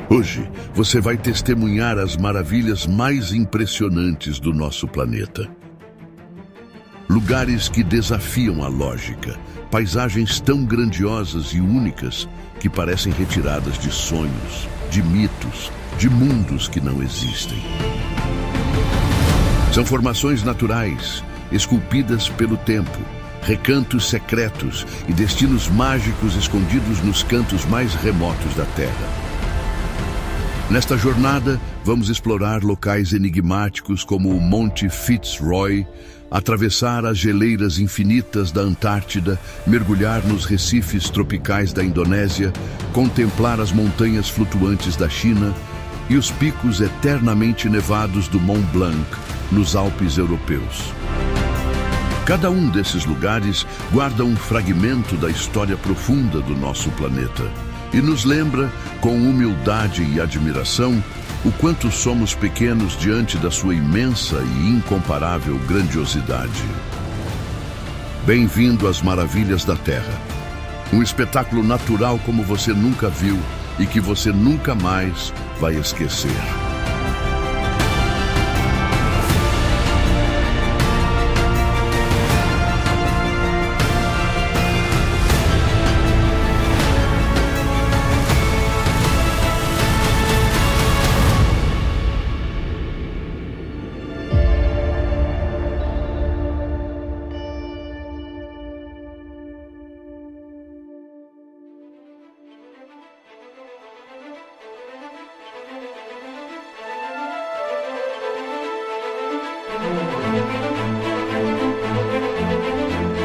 Hoje, você vai testemunhar as maravilhas mais impressionantes do nosso planeta. Lugares que desafiam a lógica, paisagens tão grandiosas e únicas que parecem retiradas de sonhos, de mitos, de mundos que não existem. São formações naturais, esculpidas pelo tempo, recantos secretos e destinos mágicos escondidos nos cantos mais remotos da Terra. Nesta jornada, vamos explorar locais enigmáticos como o Monte Fitzroy, atravessar as geleiras infinitas da Antártida, mergulhar nos recifes tropicais da Indonésia, contemplar as montanhas flutuantes da China e os picos eternamente nevados do Mont Blanc, nos Alpes europeus. Cada um desses lugares guarda um fragmento da história profunda do nosso planeta e nos lembra, com humildade e admiração, o quanto somos pequenos diante da sua imensa e incomparável grandiosidade. Bem-vindo às maravilhas da Terra. Um espetáculo natural como você nunca viu e que você nunca mais vai esquecer.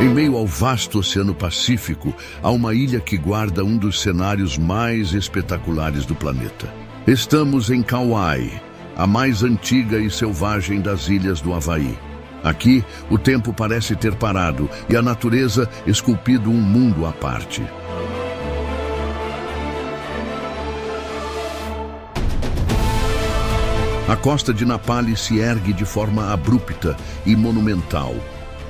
Em meio ao vasto Oceano Pacífico, há uma ilha que guarda um dos cenários mais espetaculares do planeta. Estamos em Kauai, a mais antiga e selvagem das ilhas do Havaí. Aqui, o tempo parece ter parado e a natureza esculpido um mundo à parte. A costa de Napali se ergue de forma abrupta e monumental,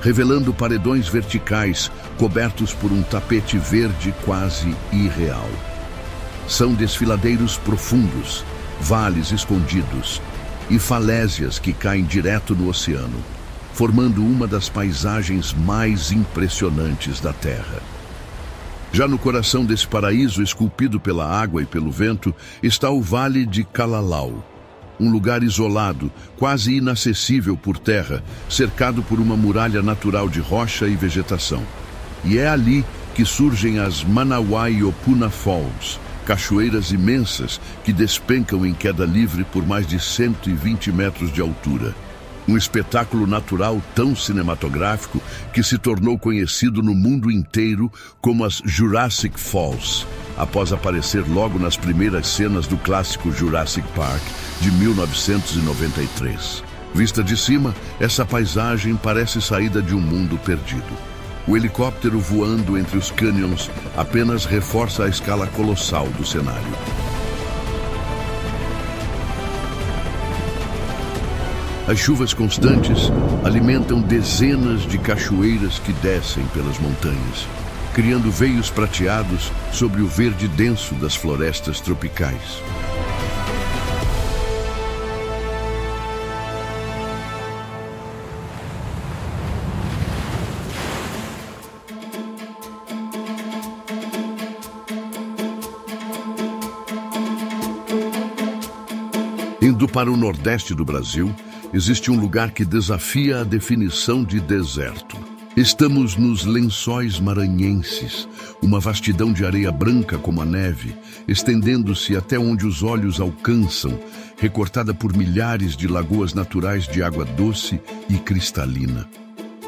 revelando paredões verticais cobertos por um tapete verde quase irreal. São desfiladeiros profundos, vales escondidos e falésias que caem direto no oceano, formando uma das paisagens mais impressionantes da Terra. Já no coração desse paraíso esculpido pela água e pelo vento está o Vale de Kalalau, um lugar isolado, quase inacessível por terra, cercado por uma muralha natural de rocha e vegetação. E é ali que surgem as Manawai-Opuna Falls, cachoeiras imensas que despencam em queda livre por mais de 120 metros de altura. Um espetáculo natural tão cinematográfico que se tornou conhecido no mundo inteiro como as Jurassic Falls, após aparecer logo nas primeiras cenas do clássico Jurassic Park de 1993. Vista de cima, essa paisagem parece saída de um mundo perdido. O helicóptero voando entre os canyons apenas reforça a escala colossal do cenário. As chuvas constantes alimentam dezenas de cachoeiras que descem pelas montanhas, criando veios prateados sobre o verde denso das florestas tropicais. Indo para o nordeste do Brasil, existe um lugar que desafia a definição de deserto. Estamos nos Lençóis Maranhenses, uma vastidão de areia branca como a neve, estendendo-se até onde os olhos alcançam, recortada por milhares de lagoas naturais de água doce e cristalina.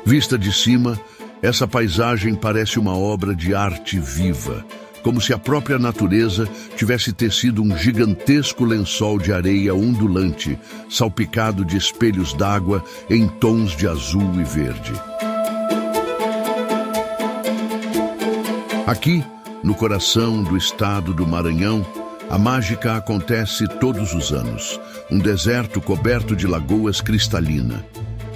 Vista de cima, essa paisagem parece uma obra de arte viva, como se a própria natureza tivesse tecido um gigantesco lençol de areia ondulante, salpicado de espelhos d'água em tons de azul e verde. Aqui, no coração do estado do Maranhão, a mágica acontece todos os anos. Um deserto coberto de lagoas cristalinas.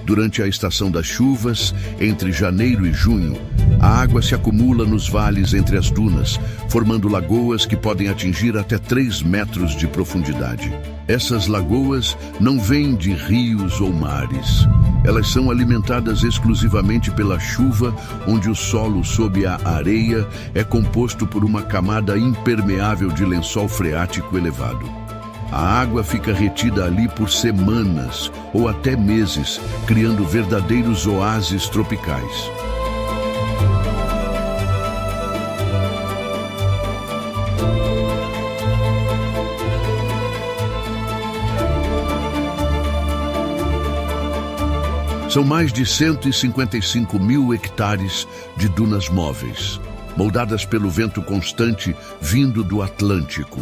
Durante a estação das chuvas, entre janeiro e junho, a água se acumula nos vales entre as dunas, formando lagoas que podem atingir até 3 metros de profundidade. Essas lagoas não vêm de rios ou mares. Elas são alimentadas exclusivamente pela chuva, onde o solo sob a areia é composto por uma camada impermeável de lençol freático elevado. A água fica retida ali por semanas ou até meses, criando verdadeiros oásis tropicais. São mais de 155 mil hectares de dunas móveis, moldadas pelo vento constante vindo do Atlântico.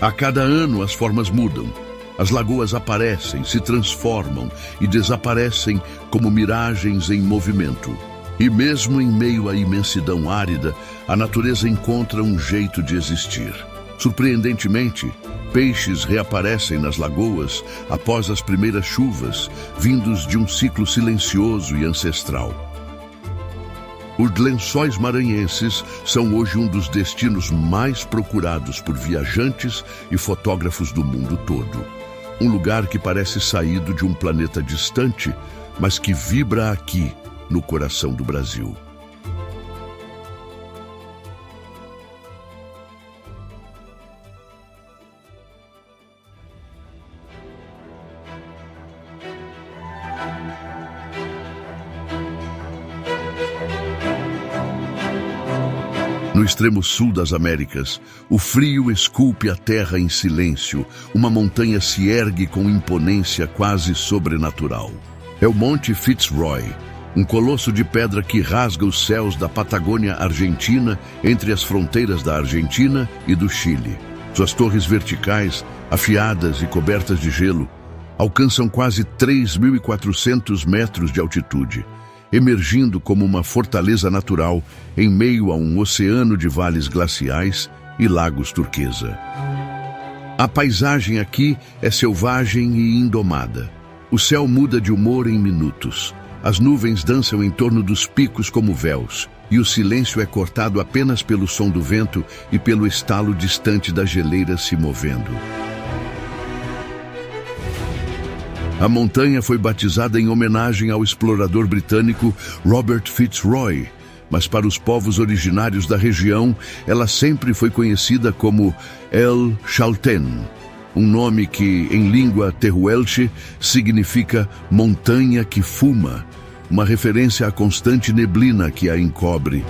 A cada ano as formas mudam. As lagoas aparecem, se transformam e desaparecem como miragens em movimento. E mesmo em meio à imensidão árida, a natureza encontra um jeito de existir. Surpreendentemente, peixes reaparecem nas lagoas após as primeiras chuvas, vindos de um ciclo silencioso e ancestral. Os lençóis maranhenses são hoje um dos destinos mais procurados por viajantes e fotógrafos do mundo todo. Um lugar que parece saído de um planeta distante, mas que vibra aqui, no coração do Brasil. No extremo sul das Américas, o frio esculpe a terra em silêncio. Uma montanha se ergue com imponência quase sobrenatural. É o Monte Fitzroy, um colosso de pedra que rasga os céus da Patagônia Argentina entre as fronteiras da Argentina e do Chile. Suas torres verticais, afiadas e cobertas de gelo, alcançam quase 3.400 metros de altitude, emergindo como uma fortaleza natural em meio a um oceano de vales glaciais e lagos turquesa. A paisagem aqui é selvagem e indomada. O céu muda de humor em minutos. As nuvens dançam em torno dos picos como véus, e o silêncio é cortado apenas pelo som do vento e pelo estalo distante das geleiras se movendo. A montanha foi batizada em homenagem ao explorador britânico Robert Fitzroy, mas para os povos originários da região, ela sempre foi conhecida como El Chaltén, um nome que, em língua tehuelche, significa montanha que fuma, uma referência à constante neblina que a encobre.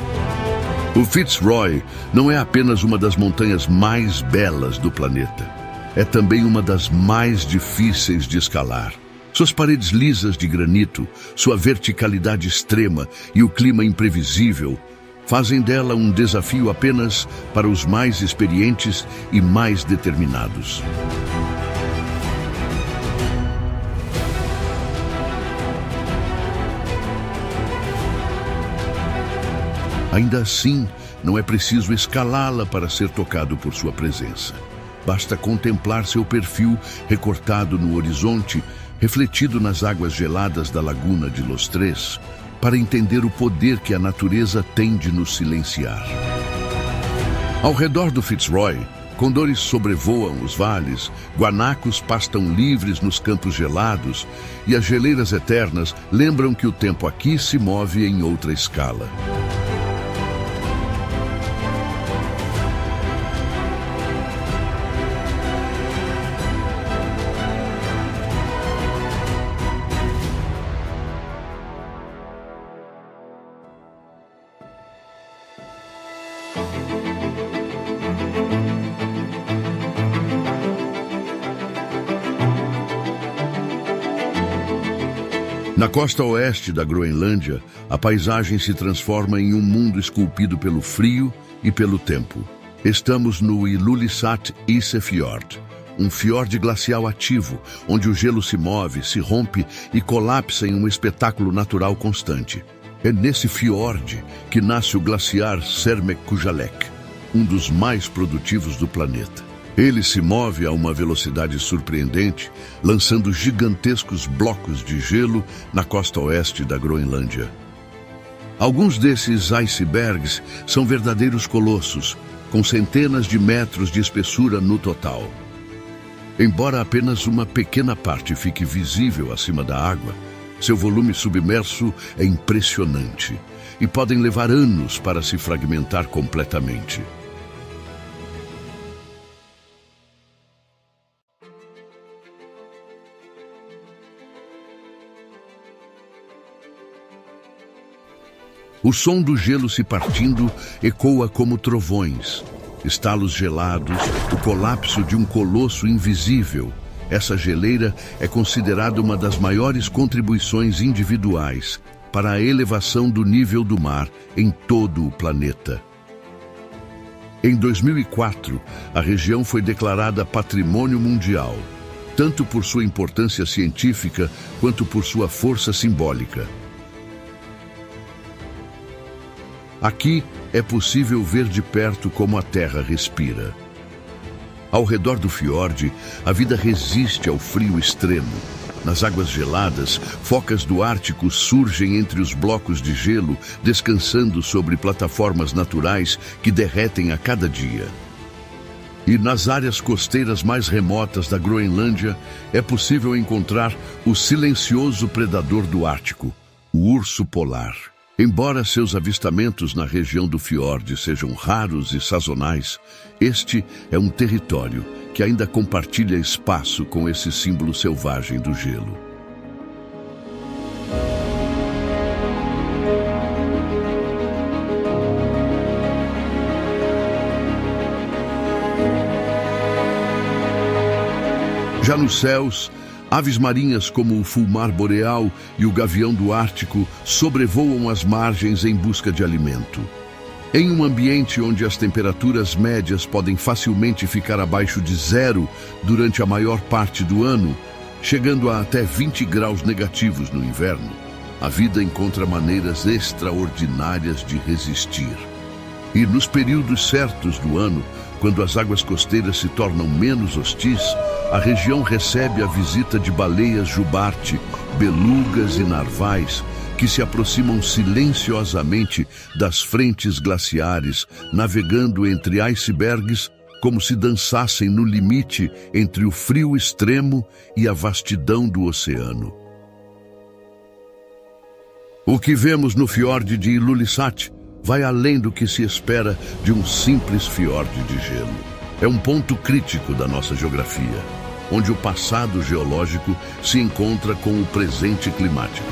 O Fitzroy não é apenas uma das montanhas mais belas do planeta. É também uma das mais difíceis de escalar. Suas paredes lisas de granito, sua verticalidade extrema e o clima imprevisível fazem dela um desafio apenas para os mais experientes e mais determinados. Ainda assim, não é preciso escalá-la para ser tocado por sua presença. Basta contemplar seu perfil recortado no horizonte, refletido nas águas geladas da laguna de Los Tres, para entender o poder que a natureza tem de nos silenciar. Ao redor do Fitzroy, condores sobrevoam os vales, guanacos pastam livres nos campos gelados e as geleiras eternas lembram que o tempo aqui se move em outra escala. Na costa oeste da Groenlândia, a paisagem se transforma em um mundo esculpido pelo frio e pelo tempo. Estamos no Ilulissat Isefjord, um fiord glacial ativo, onde o gelo se move, se rompe e colapsa em um espetáculo natural constante. É nesse fiord que nasce o glaciar Sermeckujallek, um dos mais produtivos do planeta. Ele se move a uma velocidade surpreendente, lançando gigantescos blocos de gelo na costa oeste da Groenlândia. Alguns desses icebergs são verdadeiros colossos, com centenas de metros de espessura no total. Embora apenas uma pequena parte fique visível acima da água, seu volume submerso é impressionante e podem levar anos para se fragmentar completamente. O som do gelo se partindo ecoa como trovões, estalos gelados, o colapso de um colosso invisível. Essa geleira é considerada uma das maiores contribuições individuais para a elevação do nível do mar em todo o planeta. Em 2004, a região foi declarada Patrimônio Mundial, tanto por sua importância científica quanto por sua força simbólica. Aqui é possível ver de perto como a Terra respira. Ao redor do fiorde, a vida resiste ao frio extremo. Nas águas geladas, focas do Ártico surgem entre os blocos de gelo, descansando sobre plataformas naturais que derretem a cada dia. E nas áreas costeiras mais remotas da Groenlândia, é possível encontrar o silencioso predador do Ártico, o urso polar. Embora seus avistamentos na região do fiorde sejam raros e sazonais, este é um território que ainda compartilha espaço com esse símbolo selvagem do gelo. Já nos céus, aves marinhas como o fulmar boreal e o gavião do Ártico sobrevoam as margens em busca de alimento. Em um ambiente onde as temperaturas médias podem facilmente ficar abaixo de zero durante a maior parte do ano, chegando a até 20 graus negativos no inverno, a vida encontra maneiras extraordinárias de resistir. E nos períodos certos do ano, quando as águas costeiras se tornam menos hostis, a região recebe a visita de baleias jubarte, belugas e narvais que se aproximam silenciosamente das frentes glaciares, navegando entre icebergs como se dançassem no limite entre o frio extremo e a vastidão do oceano. O que vemos no fiorde de Ilulissat vai além do que se espera de um simples fiorde de gelo. É um ponto crítico da nossa geografia, onde o passado geológico se encontra com o presente climático.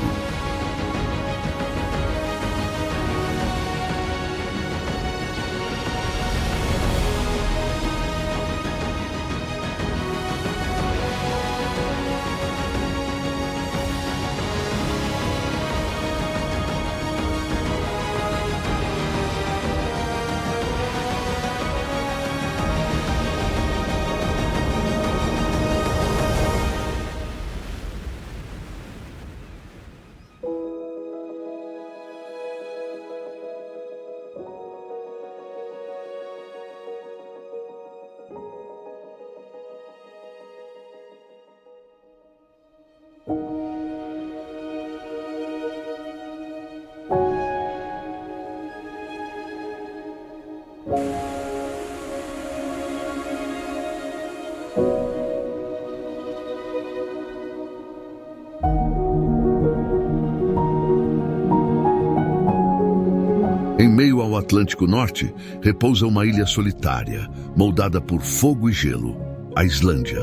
Em meio ao Atlântico Norte, repousa uma ilha solitária, moldada por fogo e gelo, a Islândia.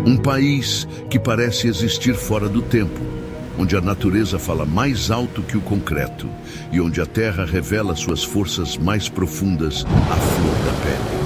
Um país que parece existir fora do tempo, onde a natureza fala mais alto que o concreto e onde a terra revela suas forças mais profundas à flor da pele.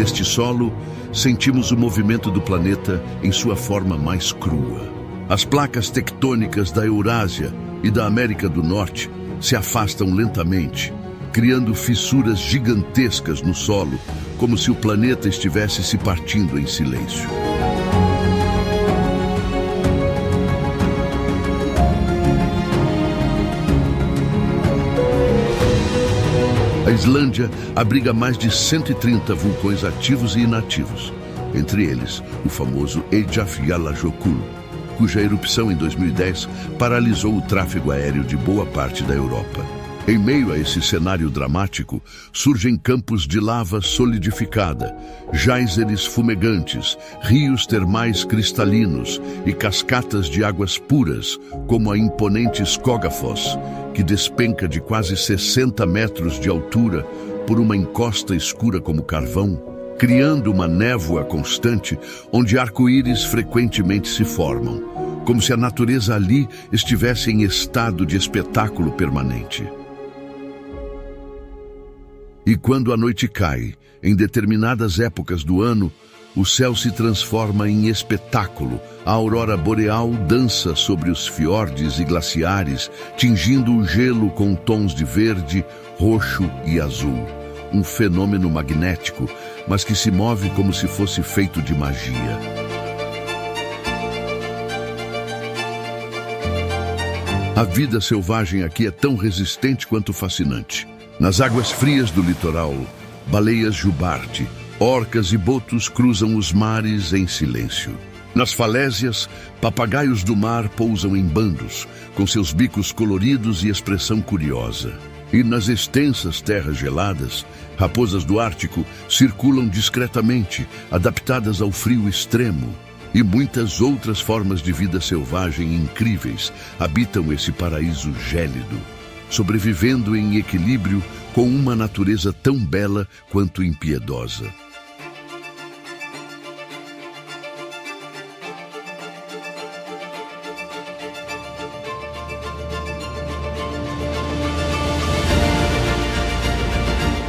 Neste solo, sentimos o movimento do planeta em sua forma mais crua. As placas tectônicas da Eurásia e da América do Norte se afastam lentamente, criando fissuras gigantescas no solo, como se o planeta estivesse se partindo em silêncio. A Islândia abriga mais de 130 vulcões ativos e inativos, entre eles o famoso Eyjafjallajökull, cuja erupção em 2010 paralisou o tráfego aéreo de boa parte da Europa. Em meio a esse cenário dramático, surgem campos de lava solidificada, géiseres fumegantes, rios termais cristalinos e cascatas de águas puras, como a imponente Skogafoss, que despenca de quase 60 metros de altura por uma encosta escura como carvão, criando uma névoa constante onde arco-íris frequentemente se formam, como se a natureza ali estivesse em estado de espetáculo permanente. E quando a noite cai, em determinadas épocas do ano, o céu se transforma em espetáculo. A aurora boreal dança sobre os fiordes e glaciares, tingindo o gelo com tons de verde, roxo e azul. Um fenômeno magnético, mas que se move como se fosse feito de magia. A vida selvagem aqui é tão resistente quanto fascinante. Nas águas frias do litoral, baleias jubarte, orcas e botos cruzam os mares em silêncio. Nas falésias, papagaios do mar pousam em bandos, com seus bicos coloridos e expressão curiosa. E nas extensas terras geladas, raposas do Ártico circulam discretamente, adaptadas ao frio extremo. E muitas outras formas de vida selvagem incríveis habitam esse paraíso gélido, sobrevivendo em equilíbrio com uma natureza tão bela quanto impiedosa.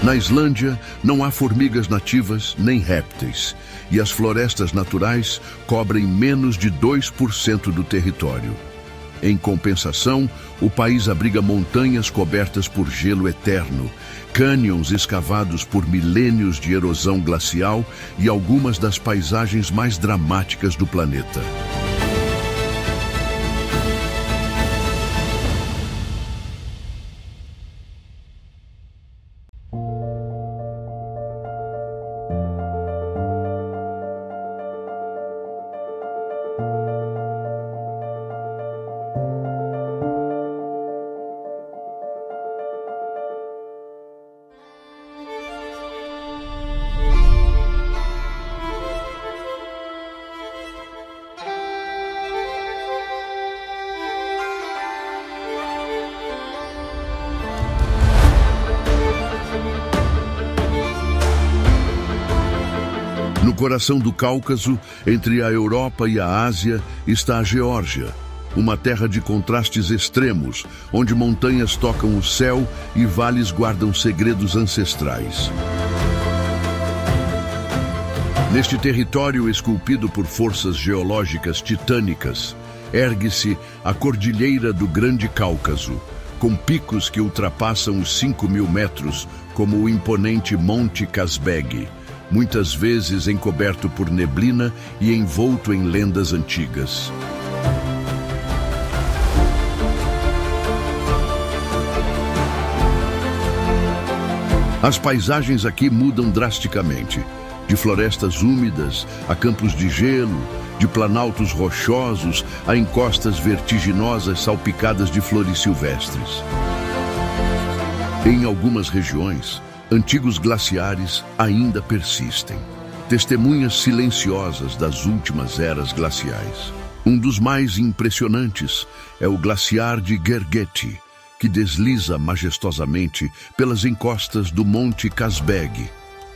Na Islândia, não há formigas nativas nem répteis, e as florestas naturais cobrem menos de 2% do território. Em compensação, o país abriga montanhas cobertas por gelo eterno, cânions escavados por milênios de erosão glacial e algumas das paisagens mais dramáticas do planeta. No coração do Cáucaso, entre a Europa e a Ásia, está a Geórgia, uma terra de contrastes extremos, onde montanhas tocam o céu e vales guardam segredos ancestrais. Neste território esculpido por forças geológicas titânicas, ergue-se a Cordilheira do Grande Cáucaso, com picos que ultrapassam os 5.000 metros, como o imponente Monte Kazbek, muitas vezes encoberto por neblina e envolto em lendas antigas. As paisagens aqui mudam drasticamente, de florestas úmidas a campos de gelo, de planaltos rochosos a encostas vertiginosas salpicadas de flores silvestres. Em algumas regiões, antigos glaciares ainda persistem, testemunhas silenciosas das últimas eras glaciais. Um dos mais impressionantes é o glaciar de Gergeti, que desliza majestosamente pelas encostas do Monte Kazbek,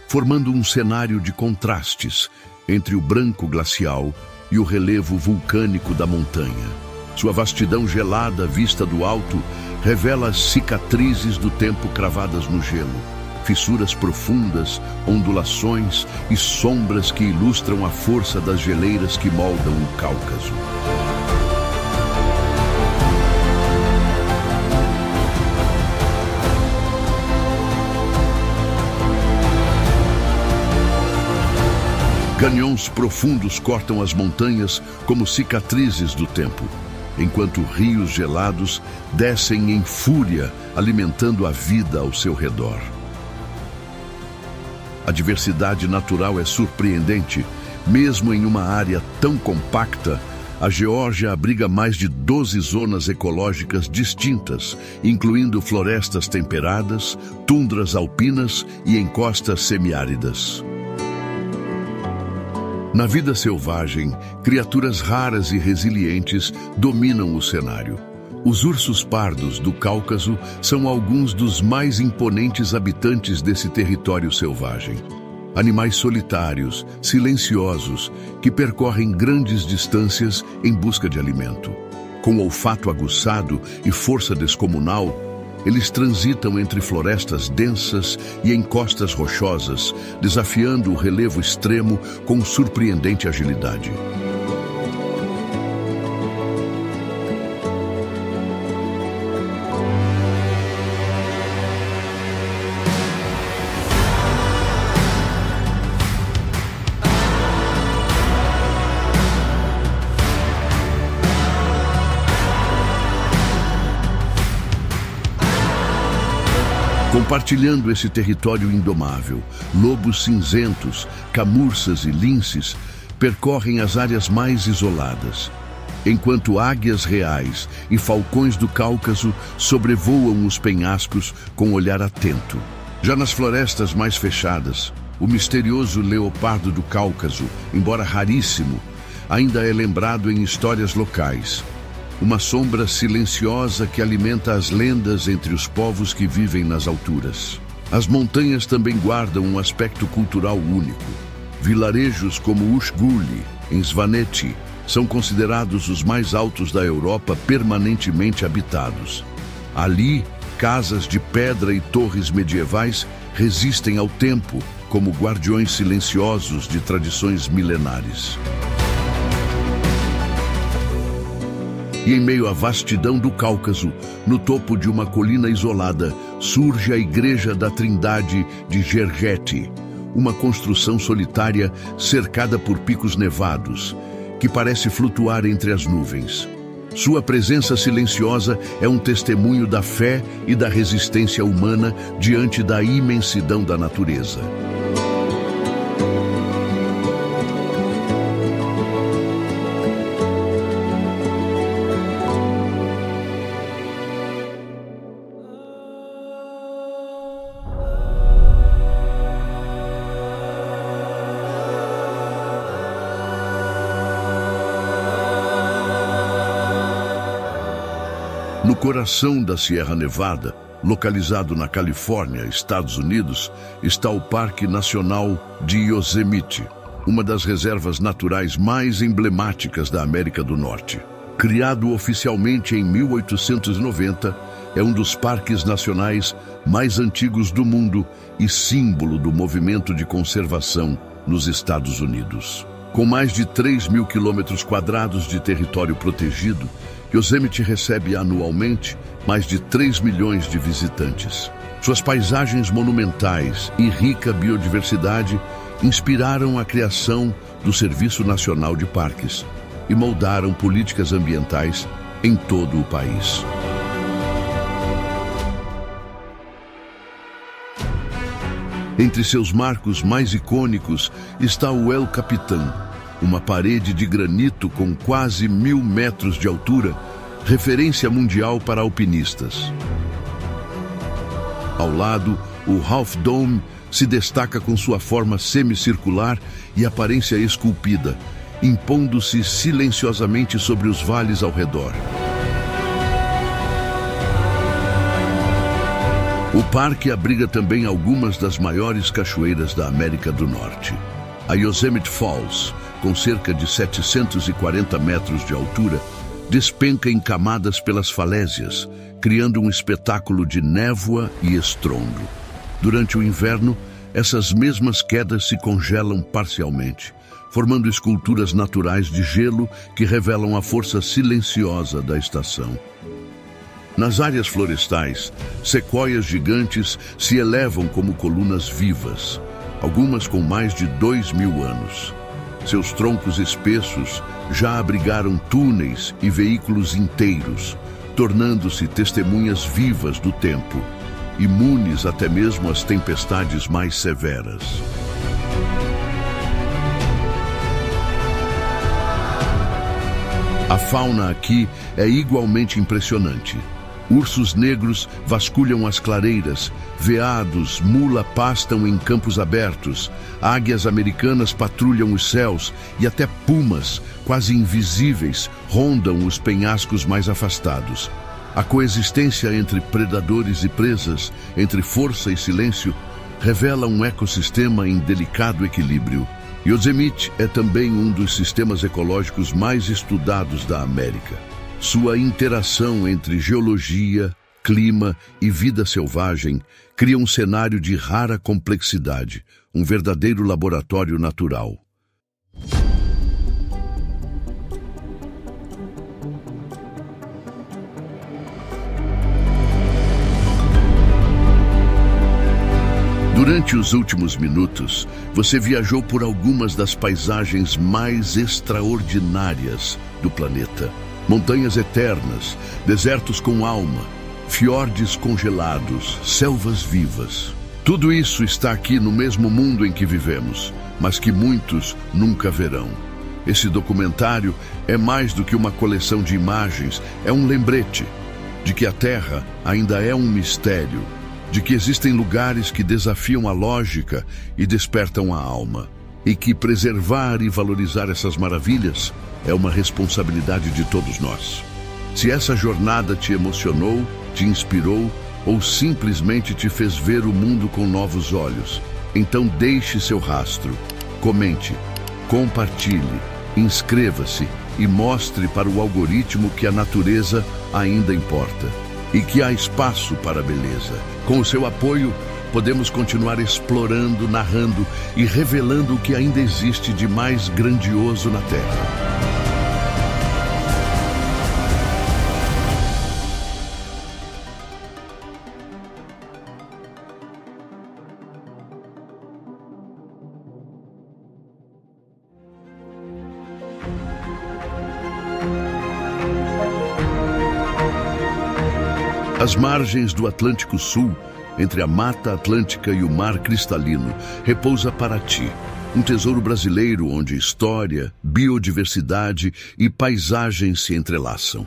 formando um cenário de contrastes entre o branco glacial e o relevo vulcânico da montanha. Sua vastidão gelada vista do alto revela as cicatrizes do tempo cravadas no gelo, fissuras profundas, ondulações e sombras que ilustram a força das geleiras que moldam o Cáucaso. Canhões profundos cortam as montanhas como cicatrizes do tempo, enquanto rios gelados descem em fúria, alimentando a vida ao seu redor. A diversidade natural é surpreendente. Mesmo em uma área tão compacta, a Geórgia abriga mais de 12 zonas ecológicas distintas, incluindo florestas temperadas, tundras alpinas e encostas semiáridas. Na vida selvagem, criaturas raras e resilientes dominam o cenário. Os ursos pardos do Cáucaso são alguns dos mais imponentes habitantes desse território selvagem. Animais solitários, silenciosos, que percorrem grandes distâncias em busca de alimento. Com olfato aguçado e força descomunal, eles transitam entre florestas densas e encostas rochosas, desafiando o relevo extremo com surpreendente agilidade. Compartilhando esse território indomável, lobos cinzentos, camurças e linces percorrem as áreas mais isoladas, enquanto águias reais e falcões do Cáucaso sobrevoam os penhascos com olhar atento. Já nas florestas mais fechadas, o misterioso leopardo do Cáucaso, embora raríssimo, ainda é lembrado em histórias locais. Uma sombra silenciosa que alimenta as lendas entre os povos que vivem nas alturas. As montanhas também guardam um aspecto cultural único. Vilarejos como Ushguli, em Svaneti, são considerados os mais altos da Europa permanentemente habitados. Ali, casas de pedra e torres medievais resistem ao tempo como guardiões silenciosos de tradições milenares. E em meio à vastidão do Cáucaso, no topo de uma colina isolada, surge a Igreja da Trindade de Gergeti, uma construção solitária cercada por picos nevados, que parece flutuar entre as nuvens. Sua presença silenciosa é um testemunho da fé e da resistência humana diante da imensidão da natureza. No coração da Sierra Nevada, localizado na Califórnia, Estados Unidos, está o Parque Nacional de Yosemite, uma das reservas naturais mais emblemáticas da América do Norte. Criado oficialmente em 1890, é um dos parques nacionais mais antigos do mundo e símbolo do movimento de conservação nos Estados Unidos. Com mais de 3.000 quilômetros quadrados de território protegido, Yosemite recebe anualmente mais de 3 milhões de visitantes. Suas paisagens monumentais e rica biodiversidade inspiraram a criação do Serviço Nacional de Parques e moldaram políticas ambientais em todo o país. Entre seus marcos mais icônicos está o El Capitan, uma parede de granito com quase 1.000 metros de altura, referência mundial para alpinistas. Ao lado, o Half Dome se destaca com sua forma semicircular e aparência esculpida, impondo-se silenciosamente sobre os vales ao redor. O parque abriga também algumas das maiores cachoeiras da América do Norte. A Yosemite Falls, com cerca de 740 metros de altura, despenca em camadas pelas falésias, criando um espetáculo de névoa e estrondo. Durante o inverno, essas mesmas quedas se congelam parcialmente, formando esculturas naturais de gelo que revelam a força silenciosa da estação. Nas áreas florestais, sequoias gigantes se elevam como colunas vivas, algumas com mais de 2.000 anos. Seus troncos espessos já abrigaram túneis e veículos inteiros, tornando-se testemunhas vivas do tempo, imunes até mesmo às tempestades mais severas. A fauna aqui é igualmente impressionante. Ursos negros vasculham as clareiras, veados, mula pastam em campos abertos, águias americanas patrulham os céus e até pumas, quase invisíveis, rondam os penhascos mais afastados. A coexistência entre predadores e presas, entre força e silêncio, revela um ecossistema em delicado equilíbrio. Yosemite é também um dos sistemas ecológicos mais estudados da América. Sua interação entre geologia, clima e vida selvagem cria um cenário de rara complexidade, um verdadeiro laboratório natural. Durante os últimos minutos, você viajou por algumas das paisagens mais extraordinárias do planeta. Montanhas eternas, desertos com alma, fiordes congelados, selvas vivas. Tudo isso está aqui no mesmo mundo em que vivemos, mas que muitos nunca verão. Esse documentário é mais do que uma coleção de imagens, é um lembrete de que a Terra ainda é um mistério, de que existem lugares que desafiam a lógica e despertam a alma, e que preservar e valorizar essas maravilhas é uma responsabilidade de todos nós. Se essa jornada te emocionou, te inspirou ou simplesmente te fez ver o mundo com novos olhos, então deixe seu rastro, comente, compartilhe, inscreva-se e mostre para o algoritmo que a natureza ainda importa e que há espaço para a beleza. Com o seu apoio, podemos continuar explorando, narrando e revelando o que ainda existe de mais grandioso na Terra. Às margens do Atlântico Sul, entre a Mata Atlântica e o Mar Cristalino, repousa Paraty, um tesouro brasileiro onde história, biodiversidade e paisagens se entrelaçam.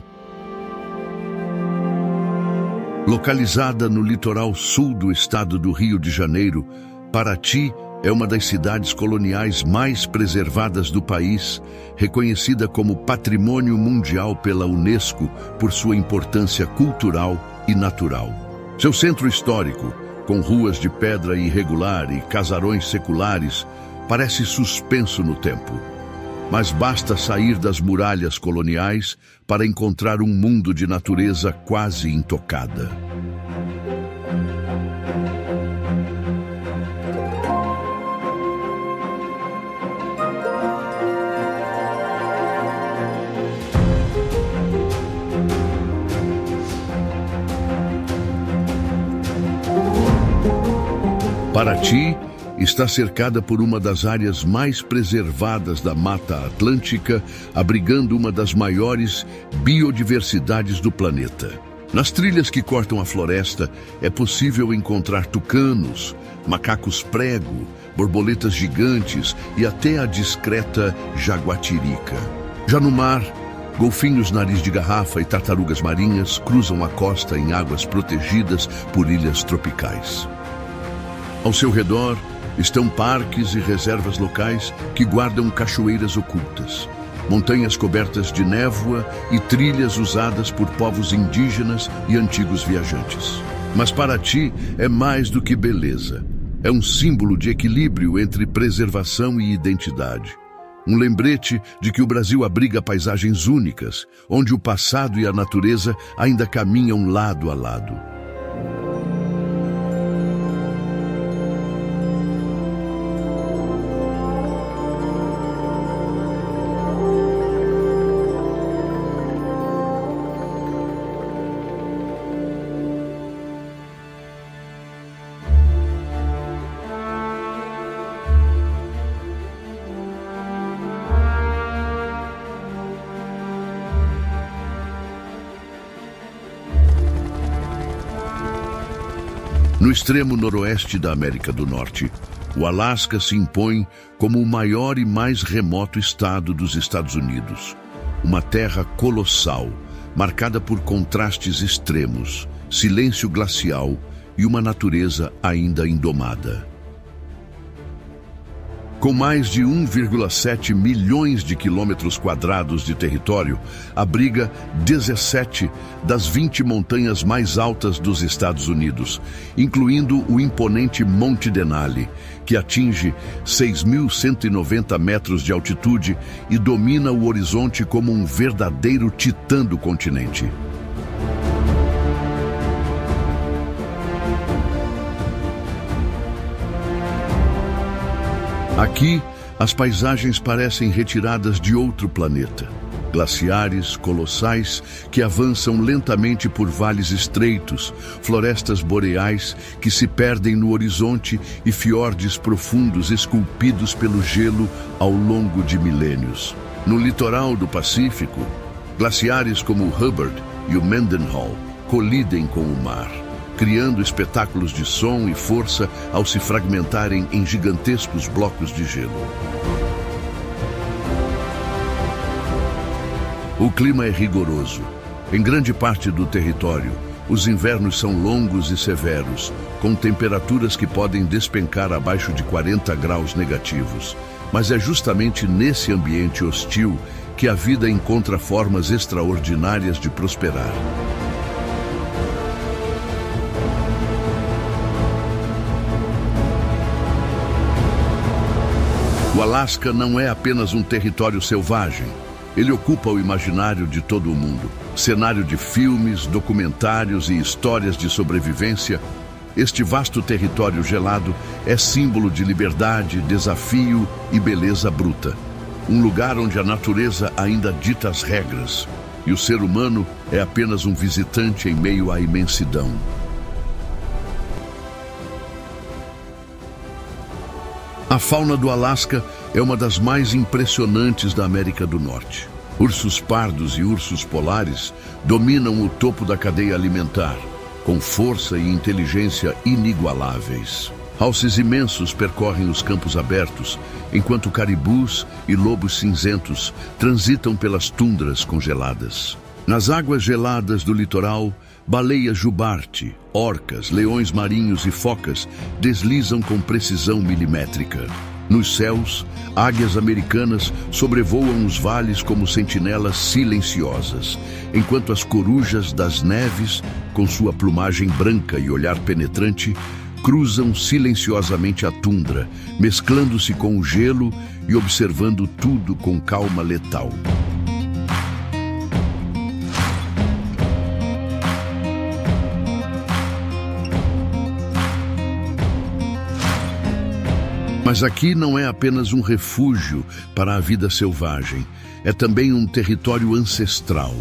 Localizada no litoral sul do estado do Rio de Janeiro, Paraty é uma das cidades coloniais mais preservadas do país, reconhecida como Patrimônio Mundial pela Unesco por sua importância cultural e natural. Seu centro histórico, com ruas de pedra irregular e casarões seculares, parece suspenso no tempo. Mas basta sair das muralhas coloniais para encontrar um mundo de natureza quase intocada. Paraty está cercada por uma das áreas mais preservadas da Mata Atlântica, abrigando uma das maiores biodiversidades do planeta. Nas trilhas que cortam a floresta, é possível encontrar tucanos, macacos prego, borboletas gigantes e até a discreta jaguatirica. Já no mar, golfinhos nariz de garrafa e tartarugas marinhas cruzam a costa em águas protegidas por ilhas tropicais. Ao seu redor estão parques e reservas locais que guardam cachoeiras ocultas, montanhas cobertas de névoa e trilhas usadas por povos indígenas e antigos viajantes. Mas Paraty é mais do que beleza. É um símbolo de equilíbrio entre preservação e identidade. Um lembrete de que o Brasil abriga paisagens únicas, onde o passado e a natureza ainda caminham lado a lado. No extremo noroeste da América do Norte, o Alasca se impõe como o maior e mais remoto estado dos Estados Unidos. Uma terra colossal, marcada por contrastes extremos, silêncio glacial e uma natureza ainda indomada. Com mais de 1,7 milhões de quilômetros quadrados de território, abriga 17 das 20 montanhas mais altas dos Estados Unidos, incluindo o imponente Monte Denali, que atinge 6.190 metros de altitude e domina o horizonte como um verdadeiro titã do continente. Aqui, as paisagens parecem retiradas de outro planeta. Glaciares colossais que avançam lentamente por vales estreitos, florestas boreais que se perdem no horizonte e fiordes profundos esculpidos pelo gelo ao longo de milênios. No litoral do Pacífico, glaciares como o Hubbard e o Mendenhall colidem com o mar, criando espetáculos de som e força ao se fragmentarem em gigantescos blocos de gelo. O clima é rigoroso. Em grande parte do território, os invernos são longos e severos, com temperaturas que podem despencar abaixo de 40 graus negativos. Mas é justamente nesse ambiente hostil que a vida encontra formas extraordinárias de prosperar. O Alasca não é apenas um território selvagem. Ele ocupa o imaginário de todo o mundo. Cenário de filmes, documentários e histórias de sobrevivência, este vasto território gelado é símbolo de liberdade, desafio e beleza bruta. Um lugar onde a natureza ainda dita as regras e o ser humano é apenas um visitante em meio à imensidão. A fauna do Alasca é uma das mais impressionantes da América do Norte. Ursos pardos e ursos polares dominam o topo da cadeia alimentar, com força e inteligência inigualáveis. Alces imensos percorrem os campos abertos, enquanto caribus e lobos cinzentos transitam pelas tundras congeladas. Nas águas geladas do litoral, baleias jubarte, orcas, leões marinhos e focas deslizam com precisão milimétrica. Nos céus, águias americanas sobrevoam os vales como sentinelas silenciosas, enquanto as corujas das neves, com sua plumagem branca e olhar penetrante, cruzam silenciosamente a tundra, mesclando-se com o gelo e observando tudo com calma letal. Mas aqui não é apenas um refúgio para a vida selvagem, é também um território ancestral,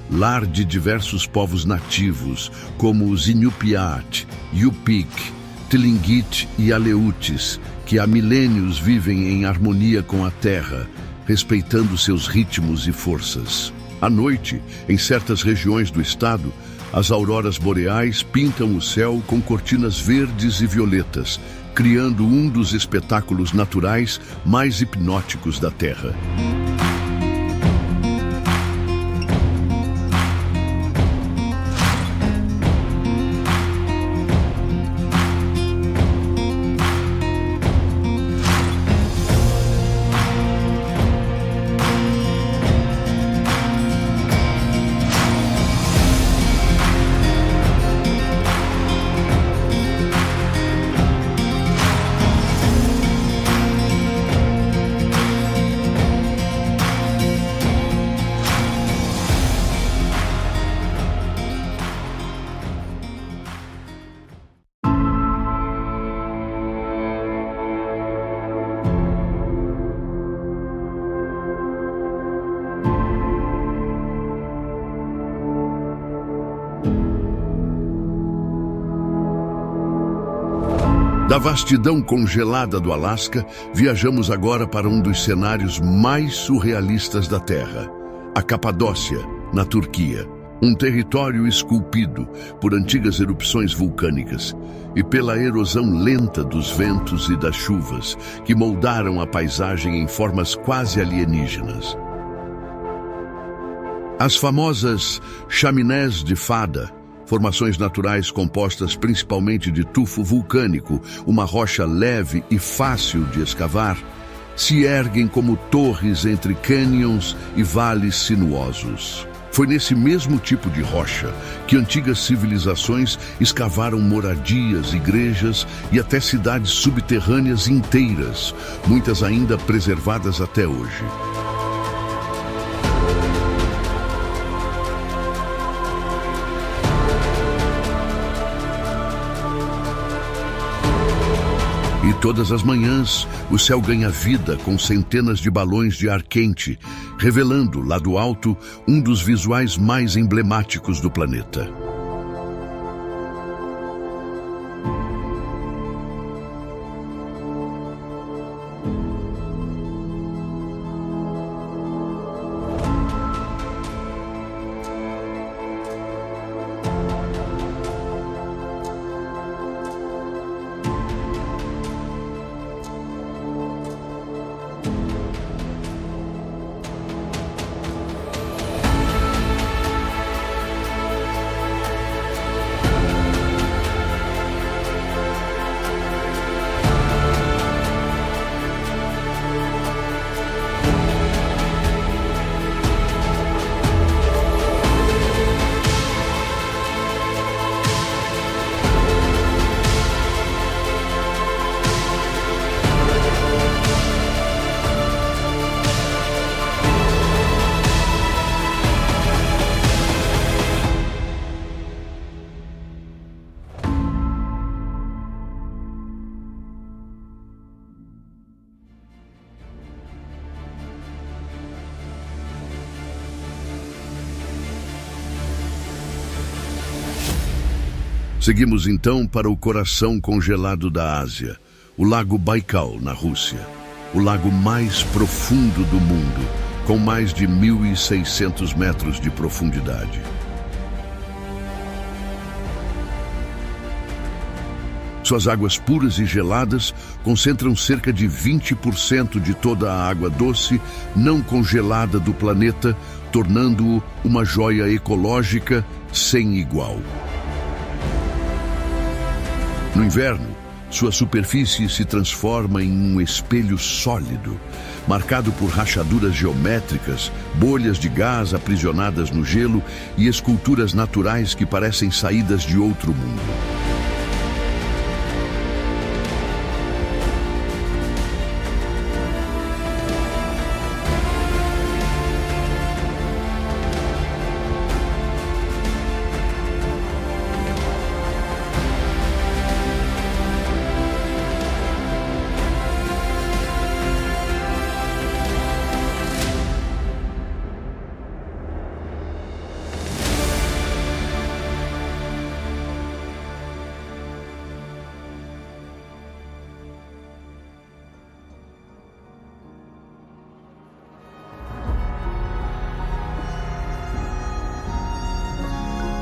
lar de diversos povos nativos, como os Inupiat, Yupik, Tlingit e Aleutes, que há milênios vivem em harmonia com a terra, respeitando seus ritmos e forças. À noite, em certas regiões do estado, as auroras boreais pintam o céu com cortinas verdes e violetas, criando um dos espetáculos naturais mais hipnóticos da Terra. Da vastidão congelada do Alasca, viajamos agora para um dos cenários mais surrealistas da Terra, a Capadócia, na Turquia. Um território esculpido por antigas erupções vulcânicas e pela erosão lenta dos ventos e das chuvas que moldaram a paisagem em formas quase alienígenas. As famosas chaminés de fada, formações naturais compostas principalmente de tufo vulcânico, uma rocha leve e fácil de escavar, se erguem como torres entre cânions e vales sinuosos. Foi nesse mesmo tipo de rocha que antigas civilizações escavaram moradias, igrejas e até cidades subterrâneas inteiras, muitas ainda preservadas até hoje. E todas as manhãs, o céu ganha vida com centenas de balões de ar quente, revelando, lá do alto, um dos visuais mais emblemáticos do planeta. Seguimos então para o coração congelado da Ásia, o Lago Baikal, na Rússia. O lago mais profundo do mundo, com mais de 1.600 metros de profundidade. Suas águas puras e geladas concentram cerca de 20% de toda a água doce não congelada do planeta, tornando-o uma joia ecológica sem igual. No inverno, sua superfície se transforma em um espelho sólido, marcado por rachaduras geométricas, bolhas de gás aprisionadas no gelo e esculturas naturais que parecem saídas de outro mundo.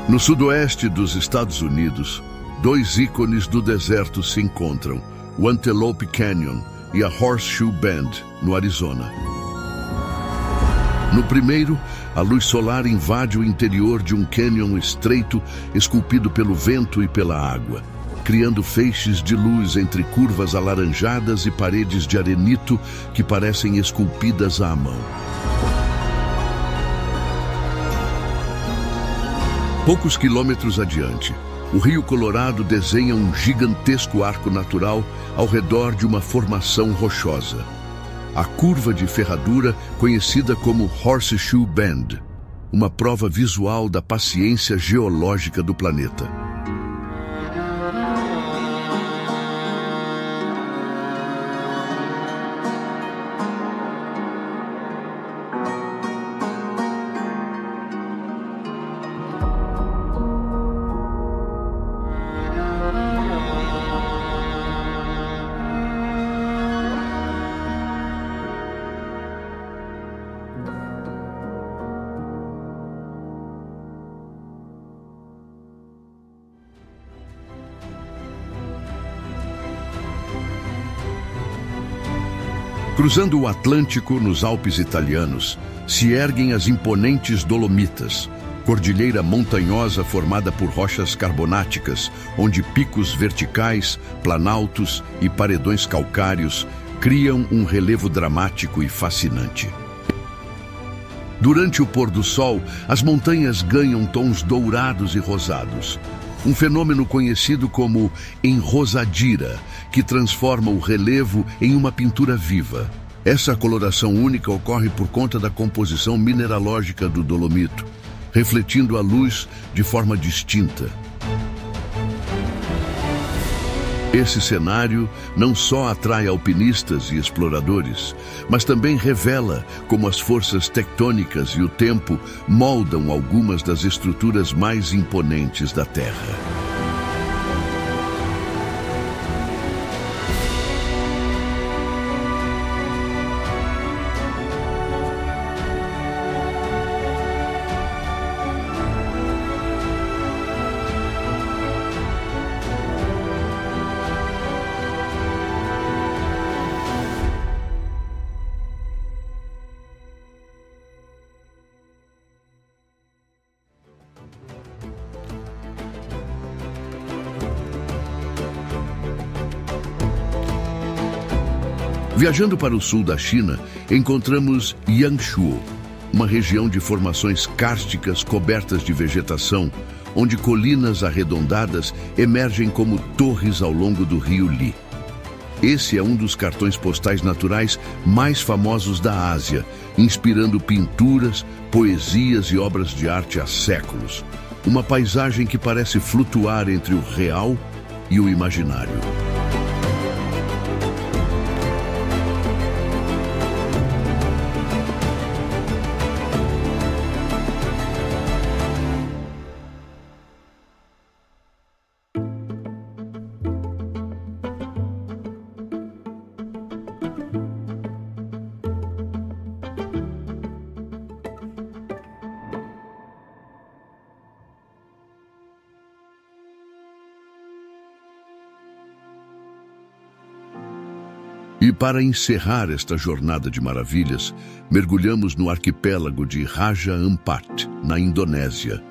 No sudoeste dos Estados Unidos, dois ícones do deserto se encontram, o Antelope Canyon e a Horseshoe Bend, no Arizona. No primeiro, a luz solar invade o interior de um cânion estreito, esculpido pelo vento e pela água, criando feixes de luz entre curvas alaranjadas e paredes de arenito que parecem esculpidas à mão. Poucos quilômetros adiante, o Rio Colorado desenha um gigantesco arco natural ao redor de uma formação rochosa. A curva de ferradura, conhecida como Horseshoe Bend, uma prova visual da paciência geológica do planeta. Cruzando o Atlântico, nos Alpes italianos, se erguem as imponentes Dolomitas, cordilheira montanhosa formada por rochas carbonáticas, onde picos verticais, planaltos e paredões calcários criam um relevo dramático e fascinante. Durante o pôr do sol, as montanhas ganham tons dourados e rosados, um fenômeno conhecido como enrosadira, que transforma o relevo em uma pintura viva. Essa coloração única ocorre por conta da composição mineralógica do dolomito, refletindo a luz de forma distinta. Esse cenário não só atrai alpinistas e exploradores, mas também revela como as forças tectônicas e o tempo moldam algumas das estruturas mais imponentes da Terra. Viajando para o sul da China, encontramos Yangshuo, uma região de formações kársticas cobertas de vegetação, onde colinas arredondadas emergem como torres ao longo do rio Li. Esse é um dos cartões postais naturais mais famosos da Ásia, inspirando pinturas, poesias e obras de arte há séculos. Uma paisagem que parece flutuar entre o real e o imaginário. E para encerrar esta jornada de maravilhas, mergulhamos no arquipélago de Raja Ampat, na Indonésia,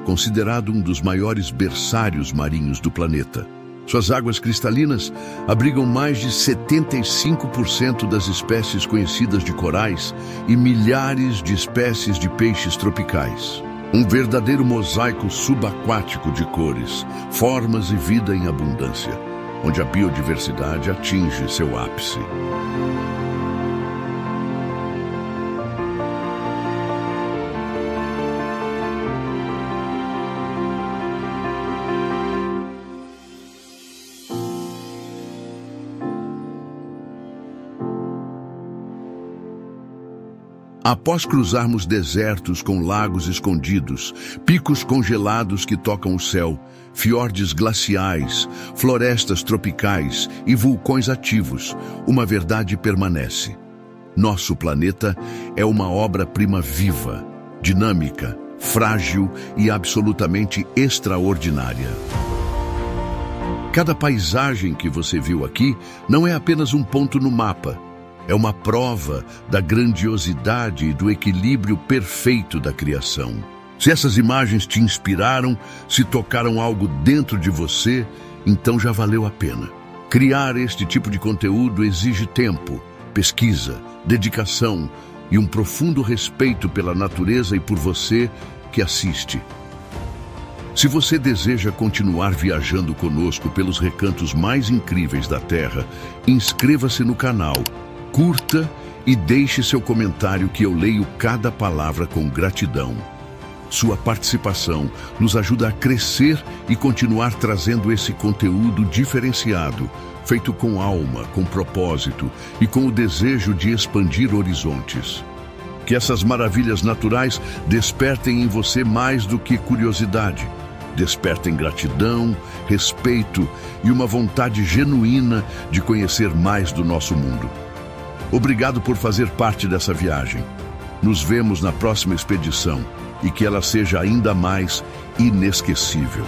considerado um dos maiores berçários marinhos do planeta. Suas águas cristalinas abrigam mais de 75% das espécies conhecidas de corais e milhares de espécies de peixes tropicais. Um verdadeiro mosaico subaquático de cores, formas e vida em abundância, onde a biodiversidade atinge seu ápice. Após cruzarmos desertos com lagos escondidos, picos congelados que tocam o céu, fiordes glaciais, florestas tropicais e vulcões ativos, uma verdade permanece. Nosso planeta é uma obra-prima viva, dinâmica, frágil e absolutamente extraordinária. Cada paisagem que você viu aqui não é apenas um ponto no mapa. É uma prova da grandiosidade e do equilíbrio perfeito da criação. Se essas imagens te inspiraram, se tocaram algo dentro de você, então já valeu a pena. Criar este tipo de conteúdo exige tempo, pesquisa, dedicação e um profundo respeito pela natureza e por você que assiste. Se você deseja continuar viajando conosco pelos recantos mais incríveis da Terra, inscreva-se no canal, curta e deixe seu comentário que eu leio cada palavra com gratidão. Sua participação nos ajuda a crescer e continuar trazendo esse conteúdo diferenciado, feito com alma, com propósito e com o desejo de expandir horizontes. Que essas maravilhas naturais despertem em você mais do que curiosidade. Despertem gratidão, respeito e uma vontade genuína de conhecer mais do nosso mundo. Obrigado por fazer parte dessa viagem. Nos vemos na próxima expedição e que ela seja ainda mais inesquecível.